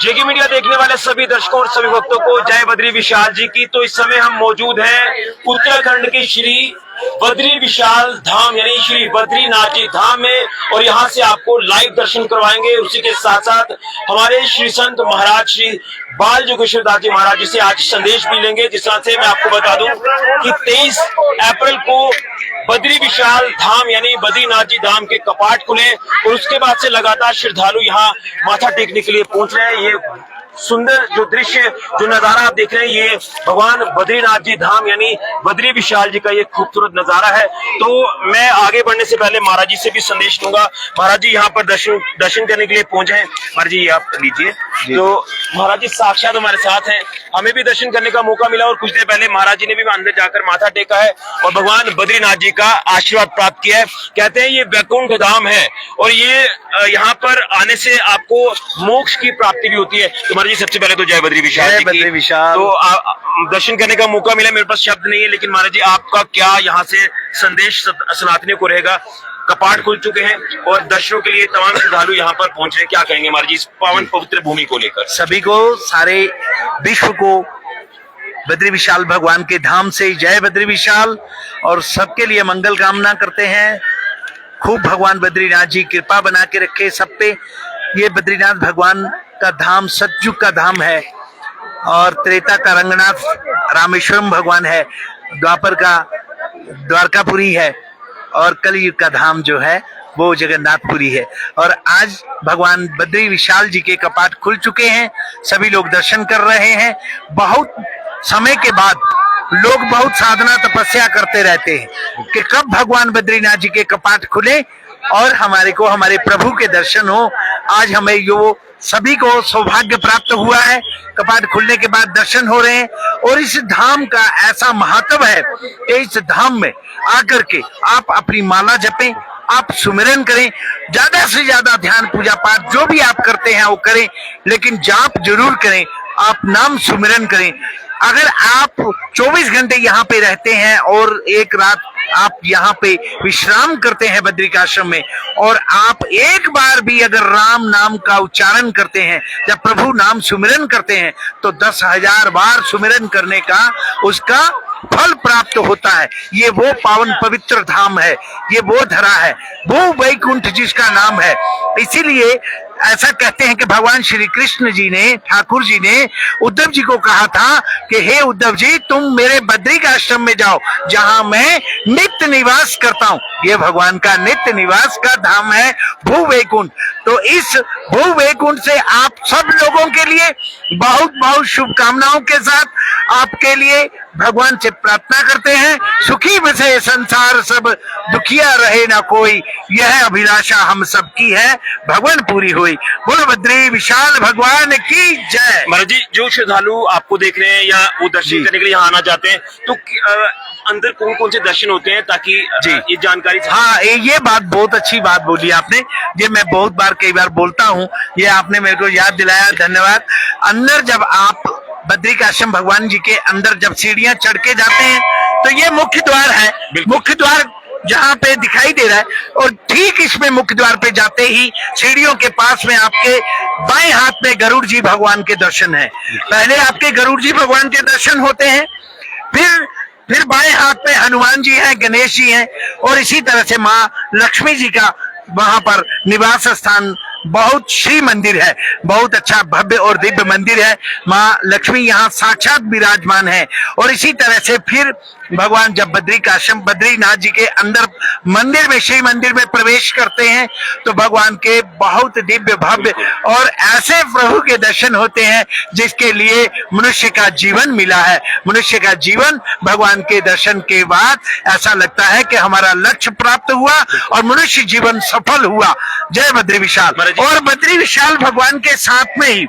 जेके media देखने वाले सभी दर्शकों और सभी भक्तों को जय बद्री विशाल जी की। तो इस समय हम मौजूद हैं उत्तराखंड के श्री बद्री विशाल धाम यानी श्री बद्रीनाथ जी धाम में, और यहाँ से आपको लाइव दर्शन करवाएंगे। उसी के साथ साथ हमारे श्री संत महाराज श्री बाल जोगेश्वर दास जी महाराज जी से आज संदेश भी लेंगे। जिस तरह से मैं आपको बता दूं कि 23 अप्रैल को बद्री विशाल धाम यानी बद्रीनाथ जी धाम के कपाट खुले और उसके बाद से लगातार श्रद्धालु यहाँ माथा टेकने के लिए पहुंच रहे हैं। ये सुंदर जो दृश्य जो नजारा आप देख रहे हैं, ये भगवान बद्रीनाथ जी धाम यानी बद्री विशाल जी का ये खूबसूरत नजारा है। तो मैं आगे बढ़ने से पहले महाराज जी से भी संदेश दूंगा। महाराज जी यहाँ पर दर्शन करने के लिए पहुंचे हैं। महाराज जी आप लीजिए। तो महाराज जी साक्षात हमारे साथ हैं, हमें भी दर्शन करने का मौका मिला और कुछ देर पहले महाराज जी ने भी अंदर जाकर माथा टेका है और भगवान बद्रीनाथ जी का आशीर्वाद प्राप्त किया है। कहते हैं ये वैकुंठ धाम है और ये यहाँ पर आने से आपको मोक्ष की प्राप्ति भी होती है। तो महाराज जी सबसे पहले तो जय बद्री विशाल जी की। तो दर्शन करने का मौका मिला, मेरे पास शब्द नहीं है, लेकिन महाराज जी आपका क्या यहाँ से संदेश सनातनियों को रहेगा? कपाट खुल चुके हैं और दर्शनों के लिए तमाम श्रद्धालु यहाँ पर पहुंच रहे हैं, क्या कहेंगे महाराज जी इस पावन पवित्र भूमि को लेकर? सभी को, सारे विश्व को बद्री विशाल भगवान के धाम से जय बद्री विशाल, और सबके लिए मंगल कामना करते हैं। खूब भगवान बद्रीनाथ जी कृपा बना के रखे सब पे। ये बद्रीनाथ भगवान का धाम सतयुग का धाम है और त्रेता का रंगनाथ रामेश्वरम भगवान है, द्वापर का द्वारकापुरी है और कलयुग का धाम जो है वो जगन्नाथपुरी है। और आज भगवान बद्री विशाल जी के कपाट खुल चुके हैं, सभी लोग दर्शन कर रहे हैं। बहुत समय के बाद लोग बहुत साधना तपस्या करते रहते हैं कि कब भगवान बद्रीनाथ जी के कपाट खुले और हमारे को हमारे प्रभु के दर्शन हो। आज हमें यो सभी को सौभाग्य प्राप्त हुआ है, कपाट खुलने के बाद दर्शन हो रहे हैं। और इस धाम का ऐसा महत्व है कि इस धाम में आकर के आप अपनी माला जपें, आप सुमिरन करें, ज्यादा से ज्यादा ध्यान पूजा पाठ जो भी आप करते हैं वो करें, लेकिन जाप जरूर करें, आप नाम सुमिरन करें। अगर आप 24 घंटे यहाँ पे रहते हैं और एक रात आप यहाँ पे विश्राम करते हैं बद्रिकाश्रम में, और आप एक बार भी अगर राम नाम का उच्चारण करते हैं, जब प्रभु नाम सुमिरन करते हैं, तो 10,000 बार सुमिरन करने का उसका फल प्राप्त होता है। ये वो पावन पवित्र धाम है, ये वो धरा है, वो वैकुंठ जिसका नाम है। इसीलिए ऐसा कहते हैं कि भगवान श्री कृष्ण जी ने, ठाकुर जी ने उद्धव जी को कहा था कि हे उद्धव जी, तुम मेरे बद्री का आश्रम में जाओ जहां मैं नित्य निवास करता हूं। ये भगवान का नित्य निवास का धाम है भू वैकुंठ। तो इस भू वैकुंठ से आप सब लोगों के लिए बहुत बहुत शुभकामनाओं के साथ आपके लिए भगवान से प्रार्थना करते हैं। सुखी बसे संसार सब, दुखिया रहे ना कोई, यह अभिलाषा हम सबकी है, भगवान पूरी हुई। बोलो बद्री विशाल भगवान की जय। महाराज जी, जो श्रद्धालु आपको देख रहे हैं या वो दर्शन करने के लिए यहाँ आना चाहते हैं, तो अंदर कौन कौन से दर्शन होते हैं, ताकि ये जानकारी? हाँ, ये बात बहुत अच्छी बात बोली आपने। ये मैं बहुत बार कई बार बोलता हूँ, ये आपने मेरे को याद दिलाया, धन्यवाद। अंदर जब आप बद्री काश्यप भगवान जी के अंदर जब सीढ़ियां चढ़ के जाते हैं, तो ये मुख्य द्वार है। मुख्य द्वार जहाँ पे दिखाई दे रहा है, और ठीक इसमें मुख्य द्वार पे जाते ही सीढ़ियों के पास में आपके बाएं हाथ में गरुड़ जी भगवान के दर्शन है। पहले आपके गरुड़ जी भगवान के दर्शन होते हैं, फिर बाएं हाथ में हनुमान जी हैं, गणेश जी हैं, और इसी तरह से माँ लक्ष्मी जी का वहां पर निवास स्थान, बहुत श्री मंदिर है, बहुत अच्छा भव्य और दिव्य मंदिर है। माँ लक्ष्मी यहाँ साक्षात विराजमान है। और इसी तरह से फिर भगवान जब बद्रीनाथ जी के अंदर मंदिर में, श्री मंदिर में प्रवेश करते हैं, तो भगवान के बहुत दिव्य भव्य और ऐसे प्रभु के दर्शन होते हैं जिसके लिए मनुष्य का जीवन मिला है। मनुष्य का जीवन भगवान के दर्शन के बाद ऐसा लगता है कि हमारा लक्ष्य प्राप्त हुआ और मनुष्य जीवन सफल हुआ। जय बद्री विशाल। और बद्री विशाल भगवान के साथ में ही,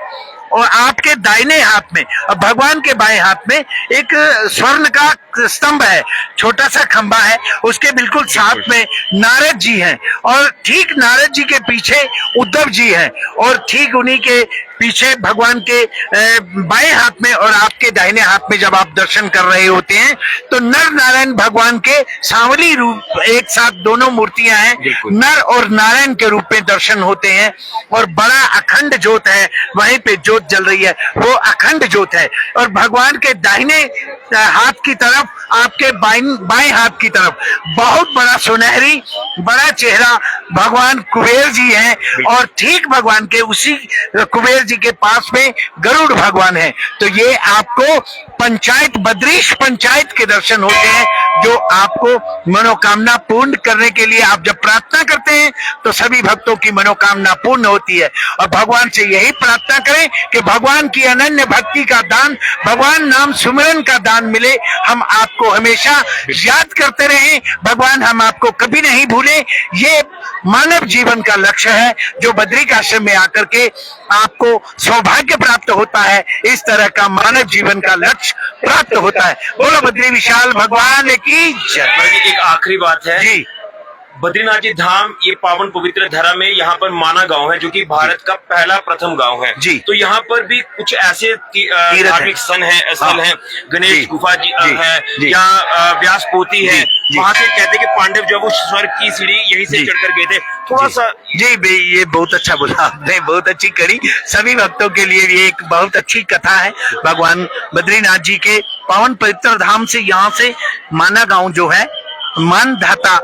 और आपके दाहिने हाथ में और भगवान के बाएं हाथ में एक स्वर्ण का स्तंभ है, छोटा सा खंबा है, उसके बिल्कुल साथ में नारद जी हैं और ठीक नारद जी के पीछे उद्धव जी हैं और ठीक उन्हीं के पीछे भगवान के बाएं हाथ में और आपके दाहिने हाथ में जब आप दर्शन कर रहे होते हैं तो नर नारायण भगवान के सांवली रूप एक साथ दोनों मूर्तियां हैं, नर और नारायण के रूप में दर्शन होते हैं और बड़ा अखंड ज्योत है, वहीं पे ज्योत जल रही है, वो अखंड ज्योत है। और भगवान के दाहिने हाथ की तरफ, आपके बाएं हाथ की तरफ बहुत बड़ा सुनहरी बड़ा चेहरा भगवान कुबेर जी हैं और ठीक भगवान के उसी कुबेर जी के पास में गरुड़ भगवान है। तो ये आपको पंचायत, बद्रीश पंचायत के दर्शन होते हैं जो आपको मनोकामना पूर्ण करने के लिए, आप जब प्रार्थना करते हैं तो सभी भक्तों की मनोकामना पूर्ण होती है। और भगवान से यही प्रार्थना करें कि भगवान की अनन्य भक्ति का दान, भगवान नाम सुमिरन का दान मिले, हम आपको हमेशा याद करते रहें, भगवान हम आपको कभी नहीं भूले। ये मानव जीवन का लक्ष्य है जो बद्रिक आश्रम में आकर के आपको सौभाग्य प्राप्त होता है, इस तरह का मानव जीवन का लक्ष्य प्राप्त होता है। बोलो बद्री विशाल भगवान की जय। एक आखिरी बात है जी, बद्रीनाथ जी धाम ये पावन पवित्र धरा में यहाँ पर माना गांव है जो कि भारत का पहला प्रथम गांव है जी। तो यहाँ पर भी कुछ ऐसे धार्मिक स्थल हैं, गणेश गुफा जी है या व्यास पोती है, वहाँ से कहते हैं कि पांडव जो वो स्वर्ग की सीढ़ी यहीं से चढ़कर गए थे। थोड़ा सा जी भाई, ये बहुत अच्छा बोला आपने, बहुत अच्छी करी। सभी भक्तों के लिए ये एक बहुत अच्छी कथा है। भगवान बद्रीनाथ जी के पावन पवित्र धाम से, यहाँ से माना गांव जो है, मानधाता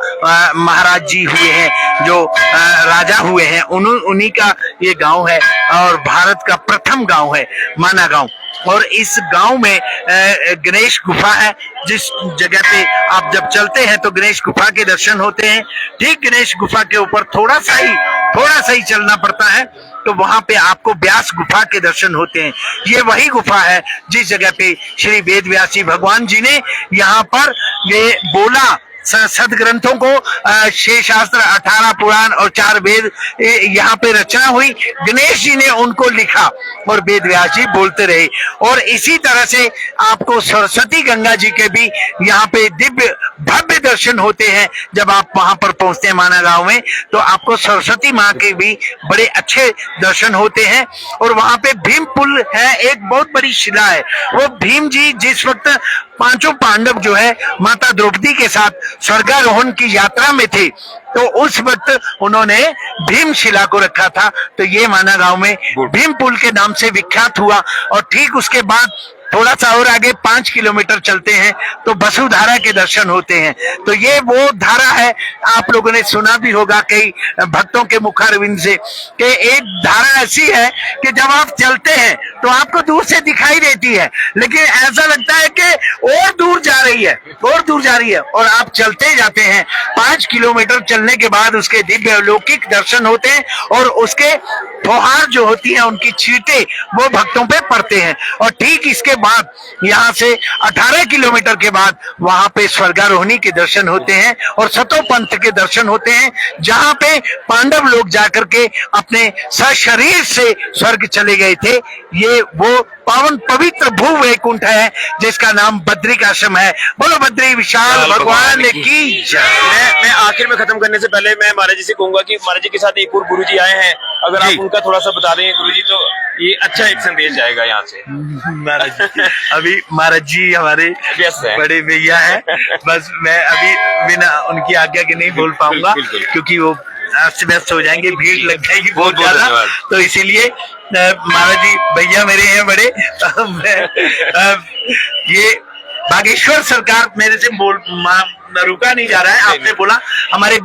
महाराज जी हुए हैं जो राजा हुए हैं, उन्हीं का ये गांव है और भारत का प्रथम गांव है माना गांव। और इस गांव में गणेश गुफा है, जिस जगह पे आप जब चलते हैं तो गणेश गुफा के दर्शन होते हैं। ठीक गणेश गुफा के ऊपर थोड़ा सा ही चलना पड़ता है तो वहां पे आपको व्यास गुफा के दर्शन होते हैं। ये वही गुफा है जिस जगह पे श्री वेद व्यास जी भगवान जी ने यहाँ पर ये बोला, सदग्रंथों को 6 शास्त्र, 18 पुराण और 4 वेद यहाँ पे रचना हुई, गणेश जी ने उनको लिखा और वेद व्यास जी बोलते रहे। और इसी तरह से आपको सरस्वती गंगा जी के भी यहाँ पे दिव्य भव्य दर्शन होते हैं। जब आप वहां पर पहुंचते हैं माना गांव में तो आपको सरस्वती माँ के भी बड़े अच्छे दर्शन होते हैं। और वहां पे भीम पुल है, एक बहुत बड़ी शिला है, वो भीम जी जिस वक्त 5 पांडव जो है माता द्रौपदी के साथ स्वर्गारोहण की यात्रा में थे तो उस वक्त उन्होंने भीम शिला को रखा था। तो ये माना गांव में भीम पुल के नाम से विख्यात हुआ। और ठीक उसके बाद थोड़ा सा और आगे 5 किलोमीटर चलते हैं तो वसुधारा के दर्शन होते हैं। तो ये वो धारा है, आप लोगों ने सुना भी होगा कई भक्तों के मुखारविंद से, कि एक धारा ऐसी है कि जब आप चलते हैं तो आपको दूर से दिखाई देती है लेकिन ऐसा लगता है कि और दूर जा रही है, और दूर जा रही है, और आप चलते जाते हैं। 5 किलोमीटर चलने के बाद उसके दिव्य अलौकिक दर्शन होते हैं और उसके फुहार जो होती है, उनकी छींटे वो भक्तों पे पड़ते हैं। और ठीक इसके बाद यहाँ से 18 किलोमीटर के बाद वहां पे स्वर्गारोहणी के दर्शन होते हैं और सतो पंथ के दर्शन होते हैं, जहां पे पांडव लोग जाकर के अपने सशरीर से स्वर्ग चले गए थे। ये वो पावन पवित्र भू वैकुंठ है जिसका नाम बद्रिक आश्रम है। बोलो बद्री विशाल भगवान की जय। मैं आखिर में खत्म करने से पहले मैं महाराज जी से कहूंगा कि महाराज जी के साथ एक और गुरु जी आए हैं, अगर आप उनका थोड़ा सा बता दें गुरु जी तो ये अच्छा एक संदेश जाएगा यहाँ से। अभी महाराज जी हमारे बड़े भैया हैं, बस मैं अभी बिना उनकी आज्ञा के नहीं बोल पाऊंगा क्योंकि वो अस्त व्यस्त हो जाएंगे, भीड़ लग जाएगी बहुत ज्यादा। तो इसीलिए महाराज जी भैया मेरे हैं बड़े। ये बागेश्वर सरकार मेरे से रुका नहीं जा रहा है। आपने बोला हमारे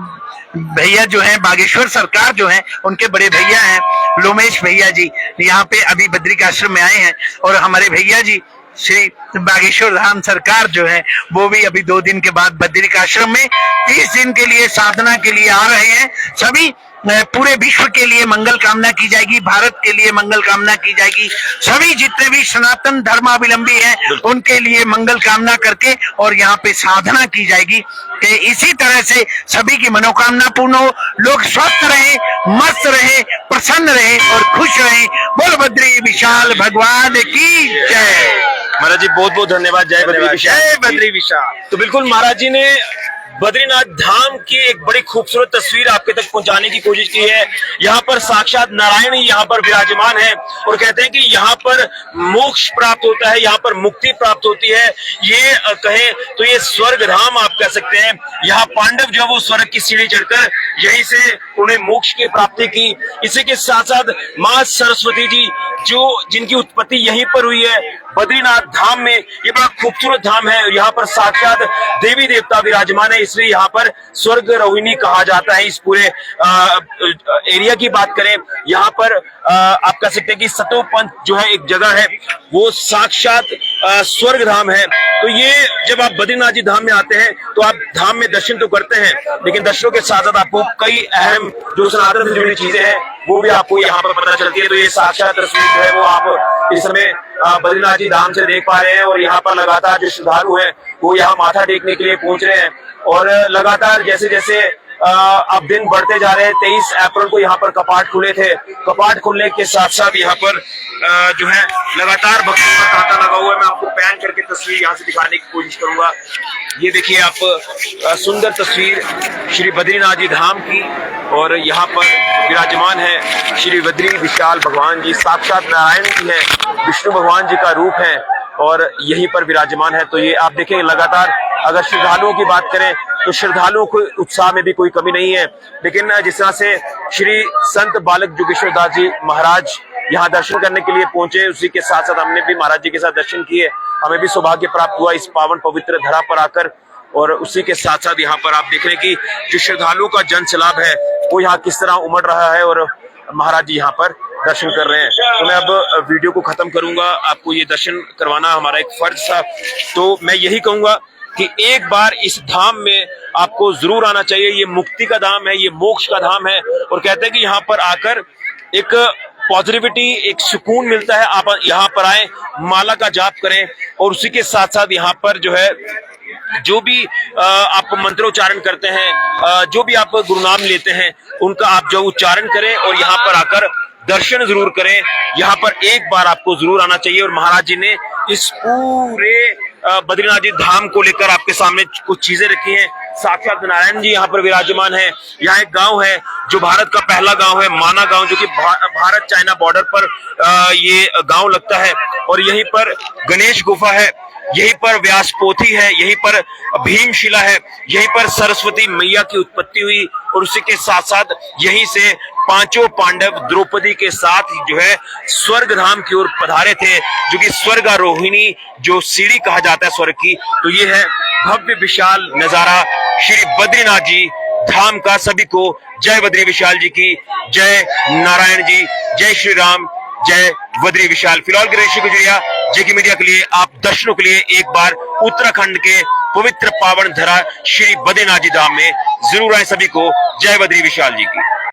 भैया जो हैं बागेश्वर सरकार जो हैं उनके बड़े भैया हैं लोमेश भैया जी, यहाँ पे अभी बद्रिक आश्रम में आए हैं। और हमारे भैया जी श्री बागेश्वर धाम सरकार जो है वो भी अभी 2 दिन के बाद बद्रिक आश्रम में 30 दिन के लिए साधना के लिए आ रहे हैं। सभी पूरे विश्व के लिए मंगल कामना की जाएगी, भारत के लिए मंगल कामना की जाएगी, सभी जितने भी सनातन धर्मावलंबी हैं उनके लिए मंगल कामना करके और यहाँ पे साधना की जाएगी कि इसी तरह से सभी की मनोकामना पूर्ण हो, लोग स्वस्थ रहे, मस्त रहे, प्रसन्न रहे और खुश रहे। बोल बद्री विशाल भगवान की जय। महाराज जी बहुत बहुत धन्यवाद। जय बद्री विशाल। जय बद्री विशाल। तो बिल्कुल महाराज जी ने बद्रीनाथ धाम की एक बड़ी खूबसूरत तस्वीर आपके तक पहुंचाने की कोशिश की है। यहाँ पर साक्षात नारायण ही यहाँ पर विराजमान है और कहते हैं कि यहाँ पर मोक्ष प्राप्त होता है, यहाँ पर मुक्ति प्राप्त होती है। ये कहें तो ये स्वर्ग धाम आप कह सकते हैं। यहाँ पांडव जो वो स्वर्ग की सीढ़ी चढ़कर यहीं से उन्हें मोक्ष की प्राप्ति की। इसी के साथ साथ माँ सरस्वती जी जो जिनकी उत्पत्ति यहीं पर हुई है बद्रीनाथ धाम में। ये बड़ा खूबसूरत धाम है और यहाँ पर साक्षात देवी देवता विराजमान है, इसलिए यहाँ पर स्वर्ग रोहिणी कहा जाता है। इस पूरे एरिया की बात करें, यहाँ पर आप कह सकते हैं कि सतोपंथ जो है एक जगह है, वो साक्षात स्वर्ग धाम है। तो ये जब आप बद्रीनाथ जी धाम में आते हैं तो आप धाम में दर्शन तो करते हैं, लेकिन दर्शनों के साथ साथ आपको कई अहम जो सनातन से जुड़ी चीजें हैं वो भी आपको यहाँ पर पता चलती है। तो ये साक्षात तस्वीर जो है वो आप इस समय बद्रीनाथ जी धाम से देख पा रहे हैं और यहाँ पर लगातार जो श्रद्धालु हैं वो यहाँ माथा टेकने के लिए पहुंच रहे हैं और लगातार जैसे जैसे अब दिन बढ़ते जा रहे हैं। 23 अप्रैल को यहाँ पर कपाट खुले थे। कपाट खुलने के साथ साथ यहाँ पर जो है लगातार भक्तों का तांता लगा हुआ है। मैं आपको पैन करके तस्वीर यहाँ से दिखाने की कोशिश करूंगा। ये देखिए आप सुंदर तस्वीर श्री बद्रीनाथ जी धाम की और यहाँ पर विराजमान है श्री बद्री विशाल भगवान जी, साक्षात नारायण जी है, विष्णु भगवान जी का रूप है और यहीं पर विराजमान है। तो ये आप देखें लगातार अगर श्रद्धालुओं की बात करें तो श्रद्धालुओं को उत्साह में भी कोई कमी नहीं है। लेकिन जिस तरह से श्री संत बालक जोगेश्वर दास जी महाराज यहाँ दर्शन करने के लिए पहुंचे, उसी के साथ साथ हमने भी महाराज जी के साथ दर्शन किए। हमें भी सौभाग्य प्राप्त हुआ इस पावन पवित्र धरा पर आकर और उसी के साथ साथ यहाँ पर आप देख रहे हैं कि जो श्रद्धालुओं का जन सैलाब है वो यहाँ किस तरह उमड़ रहा है और महाराज जी यहाँ पर दर्शन कर रहे हैं। तो मैं अब वीडियो को खत्म करूंगा, आपको ये दर्शन करवाना हमारा एक फर्ज था। तो मैं यही कहूंगा कि एक बार इस धाम में आपको जरूर आना चाहिए। ये मुक्ति का धाम है, ये मोक्ष का धाम है और कहते हैं कि यहाँ पर आकर एक पॉजिटिविटी, एक सुकून मिलता है। आप यहाँ पर आए, माला का जाप करें और उसी के साथ साथ यहाँ पर जो है जो भी आप मंत्रोच्चारण करते हैं, जो भी आप गुरु नाम लेते हैं, उनका आप जो उच्चारण करें और यहाँ पर आकर दर्शन जरूर करें। यहाँ पर एक बार आपको जरूर आना चाहिए। और महाराज जी ने इस पूरे बद्रीनाथ जी धाम को लेकर आपके सामने कुछ चीजें रखी हैं। साक्षात नारायण जी यहाँ पर विराजमान है। यहाँ एक गांव है जो भारत का पहला गांव है, माना गांव, जो कि भारत चाइना बॉर्डर पर ये गांव लगता है और यहीं पर गणेश गुफा है, यहीं पर व्यास पोथी है, यहीं पर भीमशिला है, यहीं पर सरस्वती मैया की उत्पत्ति हुई और उसी के साथ साथ यहीं से पांचों पांडव द्रौपदी के साथ जो है स्वर्ग धाम की ओर पधारे थे, जो कि स्वर्गारोहिणी जो सीढ़ी कहा जाता है स्वर्ग की। तो ये है भव्य विशाल नजारा श्री बद्रीनाथ जी धाम का। सभी को जय बद्री विशाल जी की, जय नारायण जी, जय श्री राम, जय बद्री विशाल। फिलहाल गिरीश गुजरिया जेके मीडिया के लिए आप दर्शनों के लिए एक बार उत्तराखंड के पवित्र पावन धरा श्री बद्रीनाथ जी धाम में जरूर आए। सभी को जय बद्री विशाल जी की।